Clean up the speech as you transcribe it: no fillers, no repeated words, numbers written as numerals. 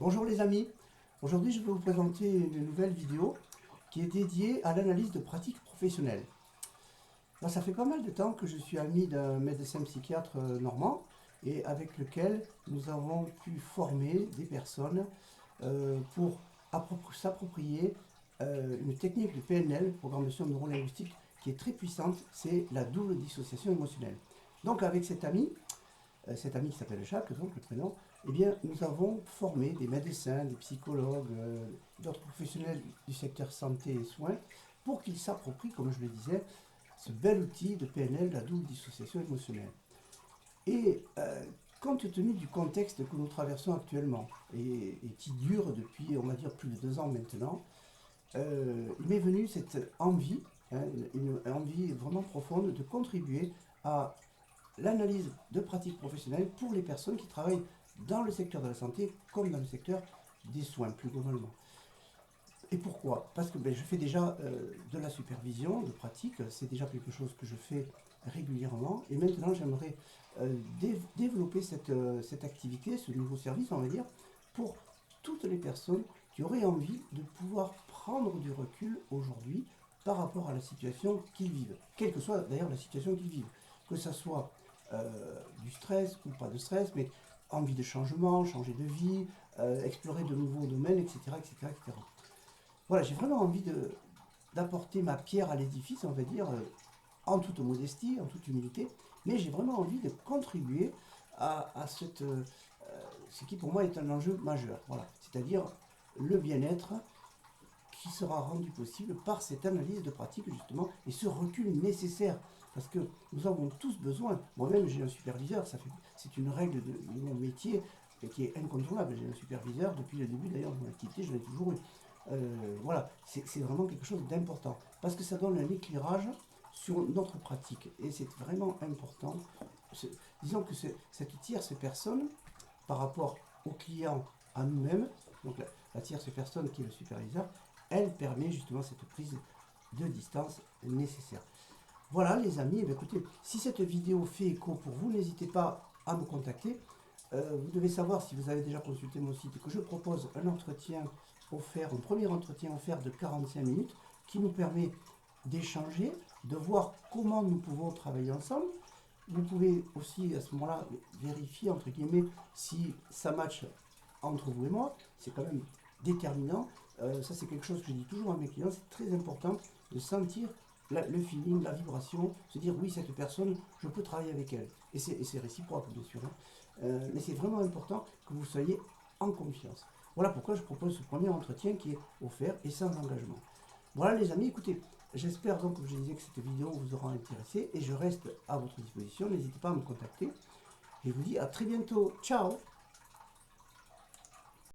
Bonjour les amis, aujourd'hui je vais vous présenter une nouvelle vidéo qui est dédiée à l'analyse de pratiques professionnelles. Alors, ça fait pas mal de temps que je suis ami d'un médecin psychiatre normand et avec lequel nous avons pu former des personnes pour s'approprier une technique de PNL, programmation neurolinguistique, qui est très puissante, c'est la double dissociation émotionnelle. Donc avec cet ami qui s'appelle Jacques, donc le prénom, eh bien, nous avons formé des médecins, des psychologues, d'autres professionnels du secteur santé et soins pour qu'ils s'approprient, comme je le disais, ce bel outil de PNL, la double dissociation émotionnelle. Et compte tenu du contexte que nous traversons actuellement et qui dure depuis, on va dire, plus de 2 ans maintenant, il m'est venu cette envie, hein, une envie vraiment profonde de contribuer à l'analyse de pratiques professionnelles pour les personnes qui travaillent dans le secteur de la santé comme dans le secteur des soins plus globalement. Et pourquoi? Parce que je fais déjà de la supervision de pratique, c'est déjà quelque chose que je fais régulièrement, et maintenant j'aimerais développer cette activité, ce nouveau service, on va dire, pour toutes les personnes qui auraient envie de pouvoir prendre du recul aujourd'hui par rapport à la situation qu'ils vivent, quelle que soit d'ailleurs la situation qu'ils vivent, que ce soit du stress ou pas de stress, mais envie de changement, changer de vie, explorer de nouveaux domaines, etc. etc., etc. Voilà, j'ai vraiment envie d'apporter ma pierre à l'édifice, on va dire, en toute modestie, en toute humilité, mais j'ai vraiment envie de contribuer à ce qui pour moi est un enjeu majeur, voilà, c'est-à-dire le bien-être qui sera rendu possible par cette analyse de pratique justement et ce recul nécessaire parce que nous avons tous besoin. Moi-même j'ai un superviseur, c'est une règle de mon métier qui est incontournable. J'ai un superviseur depuis le début d'ailleurs de mon activité, je l'ai toujours eu. Voilà, c'est vraiment quelque chose d'important parce que ça donne un éclairage sur notre pratique et c'est vraiment important. Disons que cette tierce personne par rapport au client, à nous-mêmes, donc la tierce personne qui est le superviseur, elle permet justement cette prise de distance nécessaire. Voilà les amis, écoutez, si cette vidéo fait écho pour vous, n'hésitez pas à me contacter. Vous devez savoir, si vous avez déjà consulté mon site, que je propose un entretien offert, un premier entretien offert de 45 minutes qui nous permet d'échanger, de voir comment nous pouvons travailler ensemble. Vous pouvez aussi à ce moment-là vérifier, entre guillemets, si ça match entre vous et moi. C'est quand même déterminant. Ça, c'est quelque chose que je dis toujours à mes clients. C'est très important de sentir le feeling, la vibration, se dire oui, cette personne, je peux travailler avec elle. Et c'est réciproque, bien sûr. Mais c'est vraiment important que vous soyez en confiance. Voilà pourquoi je propose ce premier entretien qui est offert et sans engagement. Voilà les amis, écoutez, j'espère donc, comme je disais, que cette vidéo vous aura intéressé et je reste à votre disposition. N'hésitez pas à me contacter. Et je vous dis à très bientôt. Ciao!